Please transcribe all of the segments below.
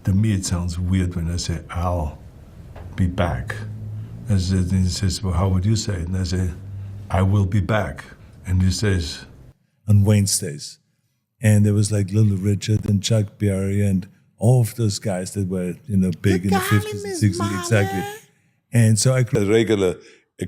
To me, it sounds weird when I say, I'll be back. And he says, well, how would you say it? And I say, I will be back. And he says, on Wednesdays. And there was like Little Richard and Chuck Berry and all of those guys that were, big in the 50s and 60s. Exactly. And so a regular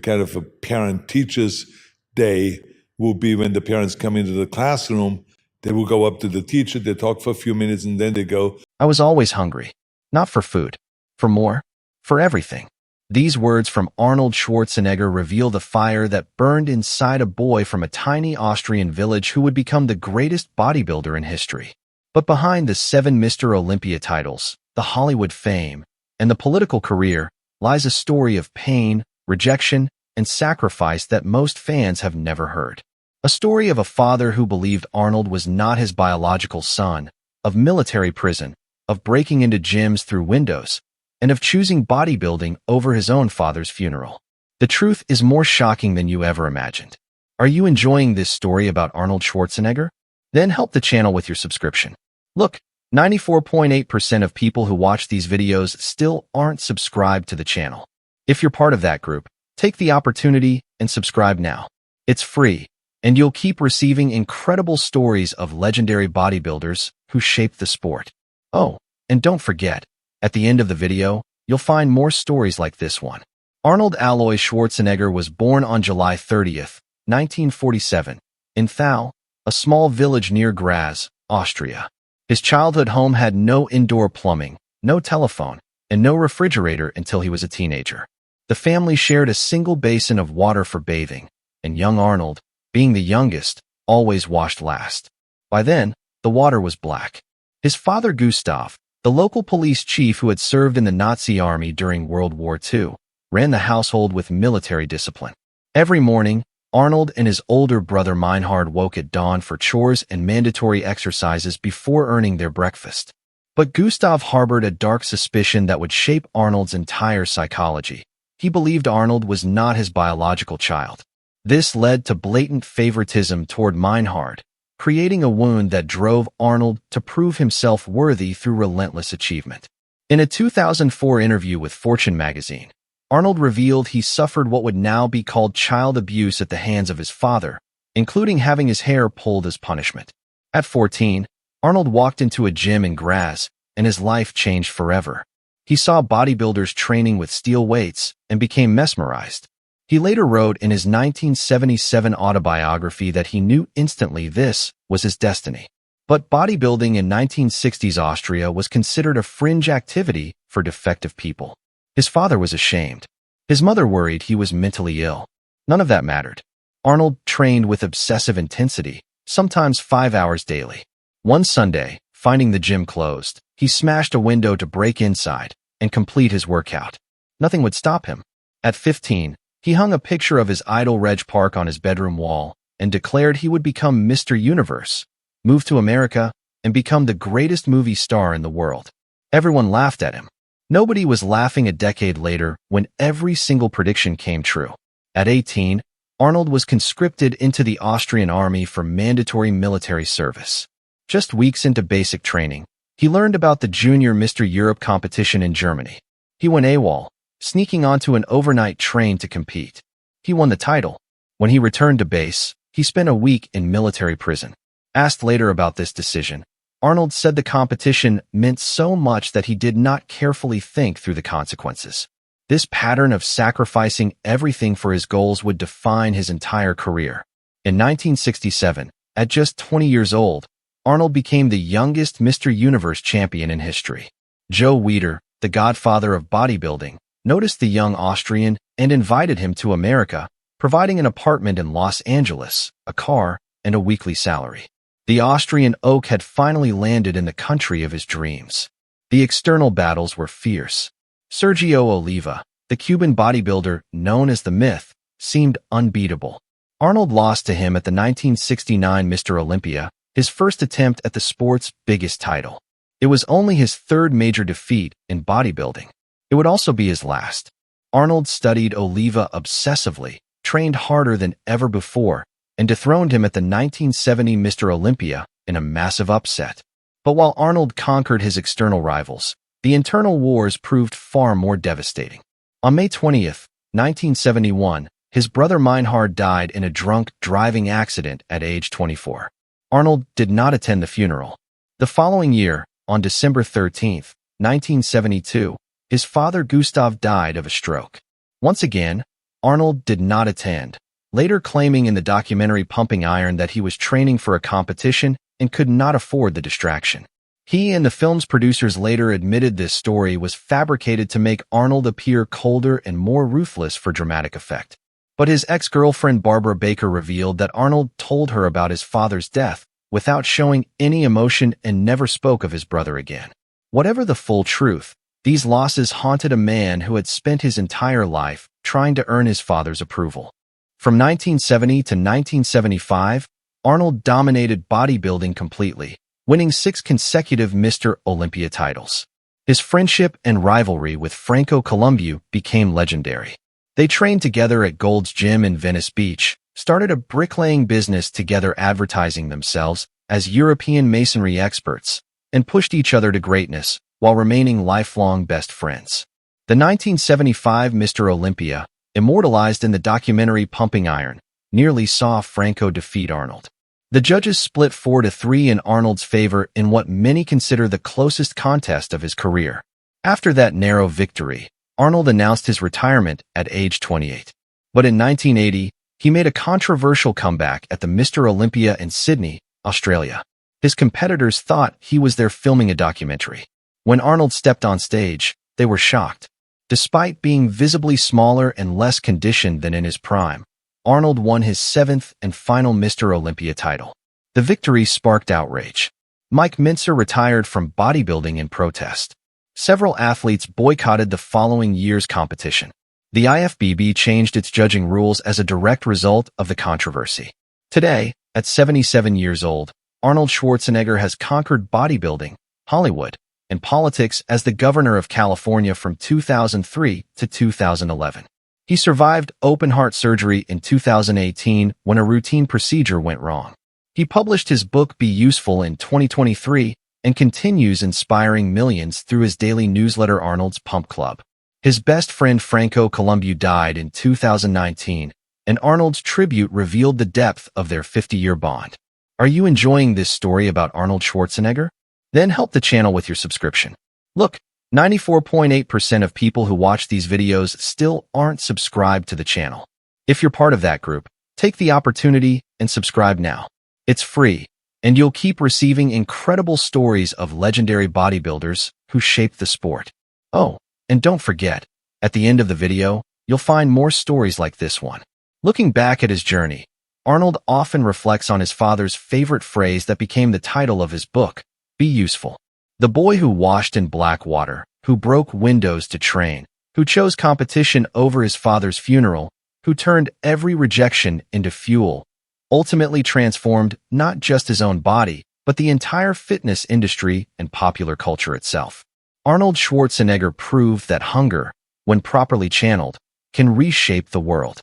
kind of a parent-teachers day will be when the parents come into the classroom, they will go up to the teacher, they talk for a few minutes, and then they go, I was always hungry, not for food, for more, for everything. These words from Arnold Schwarzenegger reveal the fire that burned inside a boy from a tiny Austrian village who would become the greatest bodybuilder in history. But behind the 7 Mr. Olympia titles, the Hollywood fame, and the political career lies a story of pain, rejection, and sacrifice that most fans have never heard. A story of a father who believed Arnold was not his biological son, of military prison, of breaking into gyms through windows, and of choosing bodybuilding over his own father's funeral. The truth is more shocking than you ever imagined. Are you enjoying this story about Arnold Schwarzenegger? Then help the channel with your subscription. Look, 94.8% of people who watch these videos still aren't subscribed to the channel. If you're part of that group, take the opportunity and subscribe now. It's free, and you'll keep receiving incredible stories of legendary bodybuilders who shaped the sport. Oh, and don't forget, at the end of the video, you'll find more stories like this one. Arnold Alois Schwarzenegger was born on July 30th, 1947, in Thau, a small village near Graz, Austria. His childhood home had no indoor plumbing, no telephone, and no refrigerator until he was a teenager. The family shared a single basin of water for bathing, and young Arnold, being the youngest, always washed last. By then, the water was black. His father Gustav, the local police chief who had served in the Nazi army during World War II, ran the household with military discipline. Every morning, Arnold and his older brother Meinhard woke at dawn for chores and mandatory exercises before earning their breakfast. But Gustav harbored a dark suspicion that would shape Arnold's entire psychology. He believed Arnold was not his biological child. This led to blatant favoritism toward Meinhard, creating a wound that drove Arnold to prove himself worthy through relentless achievement. In a 2004 interview with Fortune magazine, Arnold revealed he suffered what would now be called child abuse at the hands of his father, including having his hair pulled as punishment. At 14, Arnold walked into a gym in Graz, and his life changed forever. He saw bodybuilders training with steel weights and became mesmerized. He later wrote in his 1977 autobiography that he knew instantly this was his destiny. But bodybuilding in 1960s Austria was considered a fringe activity for defective people. His father was ashamed. His mother worried he was mentally ill. None of that mattered. Arnold trained with obsessive intensity, sometimes 5 hours daily. One Sunday, finding the gym closed, he smashed a window to break inside and complete his workout. Nothing would stop him. At 15, he hung a picture of his idol Reg Park on his bedroom wall and declared he would become Mr. Universe, move to America, and become the greatest movie star in the world. Everyone laughed at him. Nobody was laughing a decade later when every single prediction came true. At 18, Arnold was conscripted into the Austrian army for mandatory military service. Just weeks into basic training, he learned about the Junior Mr. Europe competition in Germany. He went AWOL, sneaking onto an overnight train to compete. He won the title. When he returned to base, he spent a week in military prison. Asked later about this decision, Arnold said the competition meant so much that he did not carefully think through the consequences. This pattern of sacrificing everything for his goals would define his entire career. In 1967, at just 20 years old, Arnold became the youngest Mr. Universe champion in history. Joe Weider, the godfather of bodybuilding, noticed the young Austrian and invited him to America, providing an apartment in Los Angeles, a car, and a weekly salary. The Austrian oak had finally landed in the country of his dreams. The external battles were fierce. Sergio Oliva, the Cuban bodybuilder known as the Myth, seemed unbeatable. Arnold lost to him at the 1969 Mr. Olympia, his first attempt at the sport's biggest title. It was only his third major defeat in bodybuilding. It would also be his last. Arnold studied Oliva obsessively, trained harder than ever before, and dethroned him at the 1970 Mr. Olympia in a massive upset. But while Arnold conquered his external rivals, the internal wars proved far more devastating. On May 20th, 1971, his brother Meinhard died in a drunk driving accident at age 24. Arnold did not attend the funeral. The following year, on December 13th, 1972, his father Gustav died of a stroke. Once again, Arnold did not attend, later claiming in the documentary Pumping Iron that he was training for a competition and could not afford the distraction. He and the film's producers later admitted this story was fabricated to make Arnold appear colder and more ruthless for dramatic effect. But his ex-girlfriend Barbara Baker revealed that Arnold told her about his father's death without showing any emotion and never spoke of his brother again. Whatever the full truth, these losses haunted a man who had spent his entire life trying to earn his father's approval. From 1970 to 1975, Arnold dominated bodybuilding completely, winning 6 consecutive Mr. Olympia titles. His friendship and rivalry with Franco Columbu became legendary. They trained together at Gold's Gym in Venice Beach, started a bricklaying business together advertising themselves as European masonry experts, and pushed each other to greatness while remaining lifelong best friends. The 1975 Mr. Olympia, immortalized in the documentary Pumping Iron, nearly saw Franco defeat Arnold. The judges split 4-3 in Arnold's favor in what many consider the closest contest of his career. After that narrow victory, Arnold announced his retirement at age 28. But in 1980, he made a controversial comeback at the Mr. Olympia in Sydney, Australia. His competitors thought he was there filming a documentary. When Arnold stepped on stage, they were shocked. Despite being visibly smaller and less conditioned than in his prime, Arnold won his 7th and final Mr. Olympia title. The victory sparked outrage. Mike Mincer retired from bodybuilding in protest. Several athletes boycotted the following year's competition. The IFBB changed its judging rules as a direct result of the controversy. Today, at 77 years old, Arnold Schwarzenegger has conquered bodybuilding, Hollywood, and politics as the governor of California from 2003 to 2011. He survived open-heart surgery in 2018 when a routine procedure went wrong. He published his book Be Useful in 2023 and continues inspiring millions through his daily newsletter Arnold's Pump Club. His best friend Franco Columbu died in 2019, and Arnold's tribute revealed the depth of their 50-year bond. Are you enjoying this story about Arnold Schwarzenegger? Then help the channel with your subscription. Look, 94.8% of people who watch these videos still aren't subscribed to the channel. If you're part of that group, take the opportunity and subscribe now. It's free, and you'll keep receiving incredible stories of legendary bodybuilders who shaped the sport. Oh, and don't forget, at the end of the video, you'll find more stories like this one. Looking back at his journey, Arnold often reflects on his father's favorite phrase that became the title of his book, Be Useful. The boy who washed in black water, who broke windows to train, who chose competition over his father's funeral, who turned every rejection into fuel, ultimately transformed not just his own body, but the entire fitness industry and popular culture itself. Arnold Schwarzenegger proved that hunger, when properly channeled, can reshape the world.